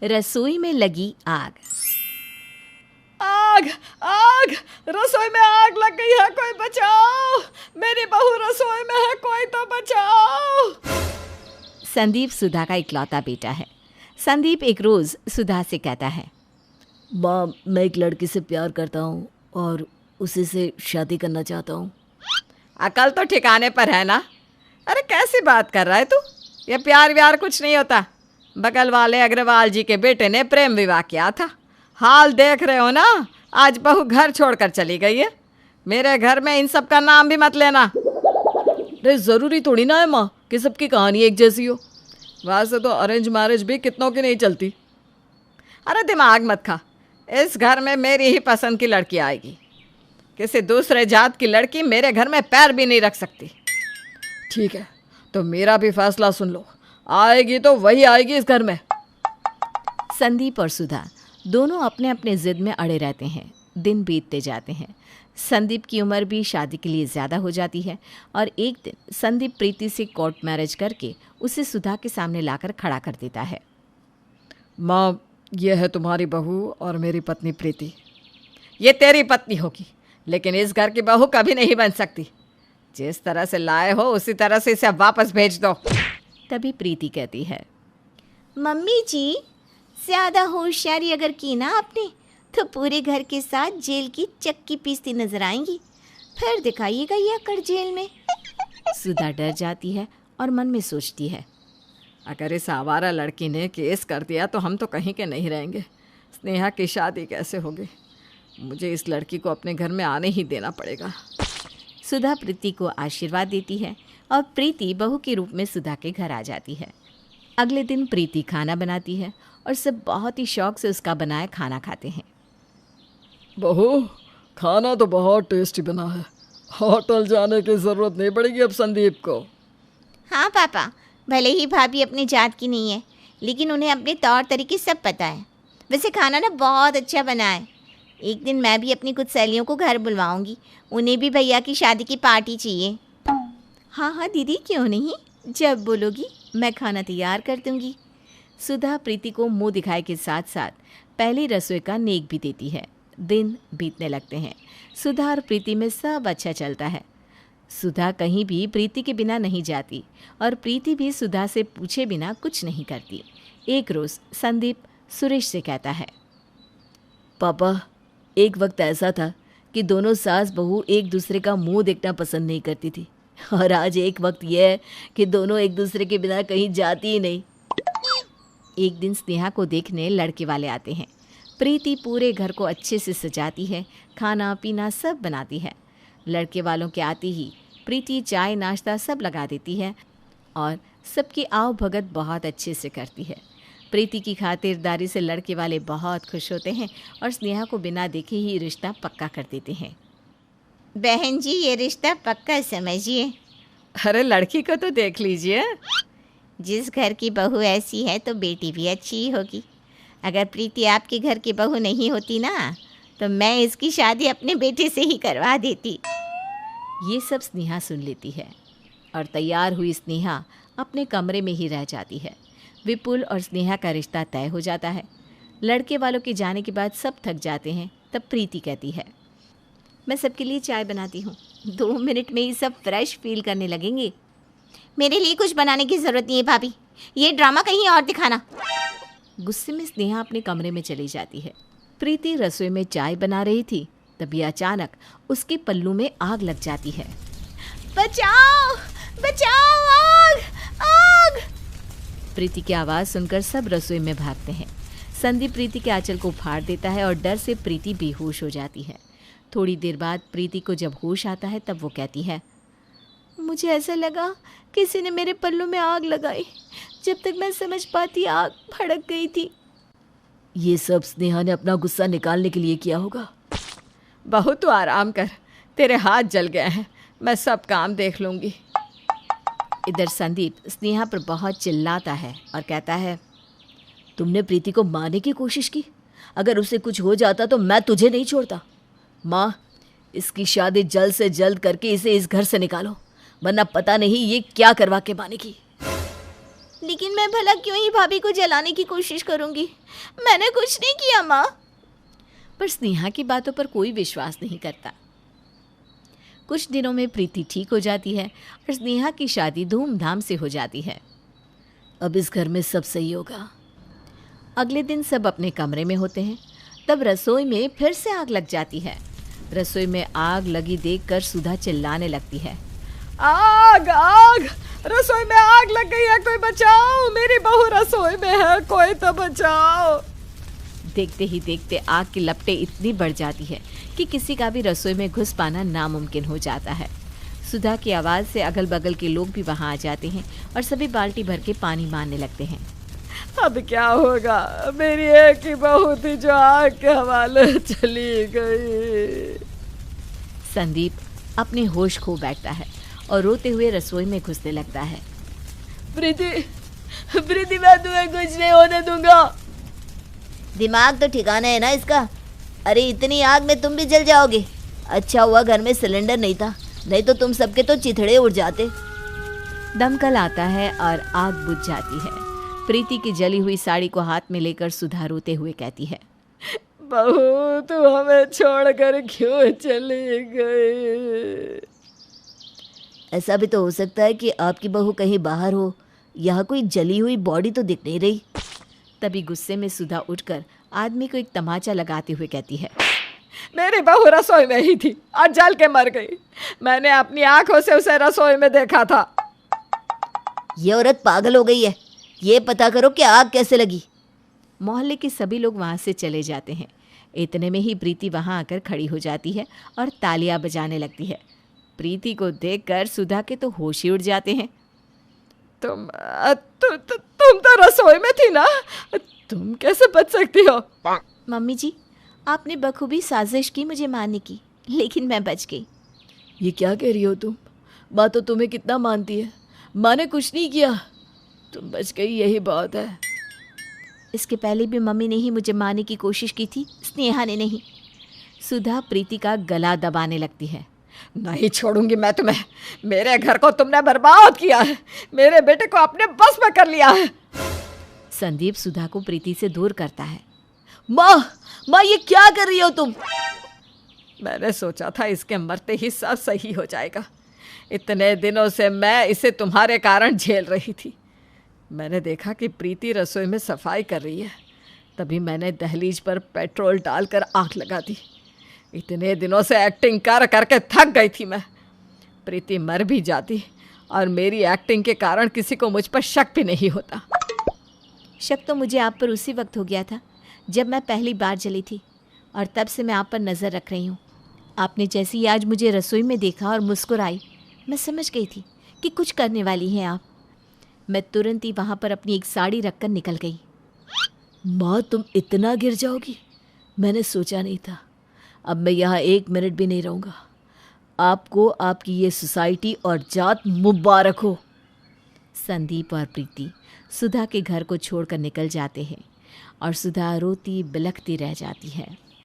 रसोई में लगी आग। आग आग, रसोई में आग लग गई है, कोई बचाओ। मेरी बहू रसोई में है, कोई तो बचाओ। संदीप सुधा का इकलौता बेटा है। संदीप एक रोज़ सुधा से कहता है, माँ, मैं एक लड़की से प्यार करता हूँ और उसी से शादी करना चाहता हूँ। अकल तो ठिकाने पर है ना? अरे कैसी बात कर रहा है तू? ये प्यार व्यार कुछ नहीं होता। बगल वाले अग्रवाल जी के बेटे ने प्रेम विवाह किया था। हाल देख रहे हो ना, आज बहू घर छोड़कर चली गई है। मेरे घर में इन सब का नाम भी मत लेना। अरे ज़रूरी थोड़ी ना है माँ कि सबकी कहानी एक जैसी हो। वैसे तो अरेंज मैरिज भी कितनों की नहीं चलती। अरे दिमाग मत खा। इस घर में मेरी ही पसंद की लड़की आएगी। किसी दूसरे जात की लड़की मेरे घर में पैर भी नहीं रख सकती। ठीक है, तो मेरा भी फैसला सुन लो। आएगी तो वही आएगी इस घर में। संदीप और सुधा दोनों अपने अपने जिद में अड़े रहते हैं। दिन बीतते जाते हैं। संदीप की उम्र भी शादी के लिए ज़्यादा हो जाती है और एक दिन संदीप प्रीति से कोर्ट मैरिज करके उसे सुधा के सामने लाकर खड़ा कर देता है। माँ, यह है तुम्हारी बहू और मेरी पत्नी प्रीति। ये तेरी पत्नी होगी, लेकिन इस घर की बहू कभी नहीं बन सकती। जिस तरह से लाए हो उसी तरह से इसे वापस भेज दो। तभी प्रीति कहती है, मम्मी जी, ज़्यादा होशियारी अगर की ना आपने तो पूरे घर के साथ जेल की चक्की पीसती नजर आएंगी। फिर दिखाइएगा ये अकड़ जेल में। सुधा डर जाती है और मन में सोचती है, अगर इस आवारा लड़की ने केस कर दिया तो हम तो कहीं के नहीं रहेंगे। स्नेहा की शादी कैसे होगी? मुझे इस लड़की को अपने घर में आने ही देना पड़ेगा। सुधा प्रीति को आशीर्वाद देती है और प्रीति बहू के रूप में सुधा के घर आ जाती है। अगले दिन प्रीति खाना बनाती है और सब बहुत ही शौक से उसका बनाया खाना खाते हैं। बहू, खाना तो बहुत टेस्टी बना है। होटल जाने की ज़रूरत नहीं पड़ेगी अब संदीप को। हाँ पापा, भले ही भाभी अपनी जात की नहीं है, लेकिन उन्हें अपने तौर तरीके सब पता है। वैसे खाना ना बहुत अच्छा बना है। एक दिन मैं भी अपनी कुछ सहेलियों को घर बुलवाऊंगी। उन्हें भी भैया की शादी की पार्टी चाहिए। हाँ हाँ दीदी, क्यों नहीं, जब बोलोगी मैं खाना तैयार कर दूंगी। सुधा प्रीति को मुंह दिखाए के साथ साथ पहली रसोई का नेक भी देती है। दिन बीतने लगते हैं। सुधा और प्रीति में सब अच्छा चलता है। सुधा कहीं भी प्रीति के बिना नहीं जाती और प्रीति भी सुधा से पूछे बिना कुछ नहीं करती। एक रोज़ संदीप सुरेश से कहता है, पापा, एक वक्त ऐसा था कि दोनों सास बहू एक दूसरे का मुंह देखना पसंद नहीं करती थी, और आज एक वक्त यह है कि दोनों एक दूसरे के बिना कहीं जाती ही नहीं। एक दिन स्नेहा को देखने लड़के वाले आते हैं। प्रीति पूरे घर को अच्छे से सजाती है, खाना पीना सब बनाती है। लड़के वालों के आते ही प्रीति चाय नाश्ता सब लगा देती है और सबकी आव भगत बहुत अच्छे से करती है। प्रीति की खातिरदारी से लड़के वाले बहुत खुश होते हैं और स्नेहा को बिना देखे ही रिश्ता पक्का कर देते हैं। बहन जी, ये रिश्ता पक्का समझिए। अरे लड़की को तो देख लीजिए। जिस घर की बहू ऐसी है तो बेटी भी अच्छी ही होगी। अगर प्रीति आपके घर की बहू नहीं होती ना, तो मैं इसकी शादी अपने बेटे से ही करवा देती। ये सब स्नेहा सुन लेती है और तैयार हुई स्नेहा अपने कमरे में ही रह जाती है। विपुल और स्नेहा का रिश्ता तय हो जाता है। लड़के वालों के जाने के बाद सब थक जाते हैं। तब प्रीति कहती है, मैं सबके लिए चाय बनाती हूँ, 2 मिनट में ही सब फ्रेश फील करने लगेंगे। मेरे लिए कुछ बनाने की ज़रूरत नहीं है भाभी, ये ड्रामा कहीं और दिखाना। गुस्से में स्नेहा अपने कमरे में चली जाती है। प्रीति रसोई में चाय बना रही थी, तभी अचानक उसके पल्लू में आग लग जाती है। बचाओ बचाओ, आग आग। प्रीति की आवाज़ सुनकर सब रसोई में भागते हैं। संदीप प्रीति के आंचल को फाड़ देता है और डर से प्रीति बेहोश हो जाती है। थोड़ी देर बाद प्रीति को जब होश आता है तब वो कहती है, मुझे ऐसा लगा किसी ने मेरे पल्लू में आग लगाई। जब तक मैं समझ पाती आग भड़क गई थी। ये सब स्नेहा ने अपना गुस्सा निकालने के लिए किया होगा। बहू तू आराम कर, तेरे हाथ जल गए हैं, मैं सब काम देख लूँगी। इधर संदीप स्नेहा पर बहुत चिल्लाता है और कहता है, तुमने प्रीति को मारने की कोशिश की। अगर उसे कुछ हो जाता तो मैं तुझे नहीं छोड़ता। माँ, इसकी शादी जल्द से जल्द करके इसे इस घर से निकालो, वरना पता नहीं ये क्या करवा के मानेगी। लेकिन मैं भला क्यों ही भाभी को जलाने की कोशिश करूंगी? मैंने कुछ नहीं किया माँ। पर स्नेहा की बातों पर कोई विश्वास नहीं करता। कुछ दिनों में प्रीति ठीक हो जाती है और स्नेहा की शादी धूमधाम से हो जाती है। अब इस घर में सब सही होगा। अगले दिन सब अपने कमरे में होते हैं। तब रसोई में फिर से आग लग जाती है। रसोई में आग लगी देखकर सुधा चिल्लाने लगती है, आग आग, रसोई में आग लग गई है, कोई बचाओ, मेरी बहू रसोई में है, कोई तो बचाओ। देखते ही देखते आग की लपटें इतनी बढ़ जाती है कि किसी का भी रसोई में घुस पाना नामुमकिन हो जाता है। सुधा की आवाज़ से अगल बगल के लोग भी वहाँ आ जाते हैं और सभी बाल्टी भर के पानी मारने लगते हैं। अब क्या होगा, मेरी एक ही बहू थी जो आग के हवाले चली गई। संदीप अपने होश खो बैठता है और रोते हुए रसोई में घुसने लगता है। प्रीति, प्रीति, मैं तुम्हें कुछ नहीं होने दूंगा। दिमाग तो ठिकाना है ना इसका? अरे इतनी आग में तुम भी जल जाओगे। अच्छा हुआ घर में सिलेंडर नहीं था, नहीं तो तुम सबके तो चिथड़े उड़ जाते। दमकल आता है और आग बुझ जाती है। प्रीति की जली हुई साड़ी को हाथ में लेकर सुधा रोते हुए कहती है, बहू तू हमें छोड़कर क्यों चली गई? ऐसा भी तो हो सकता है कि आपकी बहू कहीं बाहर हो। यहाँ कोई जली हुई बॉडी तो दिख नहीं रही। तभी गुस्से में सुधा उठकर आदमी को एक तमाचा लगाते हुए कहती है, मेरी बहू रसोई में ही थी और जल के मर गई। मैंने अपनी आंखों से उसे रसोई में देखा था। ये औरत पागल हो गई है। ये पता करो कि आग कैसे लगी। मोहल्ले के सभी लोग वहाँ से चले जाते हैं। इतने में ही प्रीति वहाँ आकर खड़ी हो जाती है और तालियां बजाने लगती है। प्रीति को देखकर सुधा के तो होश ही उड़ जाते हैं। तुम तो रसोई में थी ना, तुम कैसे बच सकती हो? मम्मी जी, आपने बखूबी साजिश की मुझे मारने की, लेकिन मैं बच गई। ये क्या कह रही हो तुम? माँ तो तुम्हें कितना मानती है। माँ ने कुछ नहीं किया, तुम बच गई, यही बात है। इसके पहले भी मम्मी ने ही मुझे मारने की कोशिश की थी, स्नेहा ने नहीं। सुधा प्रीति का गला दबाने लगती है। नहीं छोड़ूंगी मैं तुम्हें। मेरे घर को तुमने बर्बाद किया है, मेरे बेटे को अपने बस में कर लिया है। संदीप सुधा को प्रीति से दूर करता है। माँ, ये क्या कर रही हो तुम? मैंने सोचा था इसके मरते ही सब सही हो जाएगा। इतने दिनों से मैं इसे तुम्हारे कारण झेल रही थी। मैंने देखा कि प्रीति रसोई में सफाई कर रही है, तभी मैंने दहलीज पर पेट्रोल डालकर आग लगा दी। इतने दिनों से एक्टिंग कर करके थक गई थी मैं। प्रीति मर भी जाती और मेरी एक्टिंग के कारण किसी को मुझ पर शक भी नहीं होता। शक तो मुझे आप पर उसी वक्त हो गया था जब मैं पहली बार जली थी, और तब से मैं आप पर नज़र रख रही हूँ। आपने जैसे ही आज मुझे रसोई में देखा और मुस्कुराई, मैं समझ गई थी कि कुछ करने वाली हैं आप। मैं तुरंत ही वहाँ पर अपनी एक साड़ी रखकर निकल गई। माँ, तुम इतना गिर जाओगी, मैंने सोचा नहीं था। अब मैं यहाँ 1 मिनट भी नहीं रहूँगा। आपको आपकी ये सोसाइटी और जात मुबारक हो। संदीप और प्रीति सुधा के घर को छोड़कर निकल जाते हैं और सुधा रोती बिलखती रह जाती है।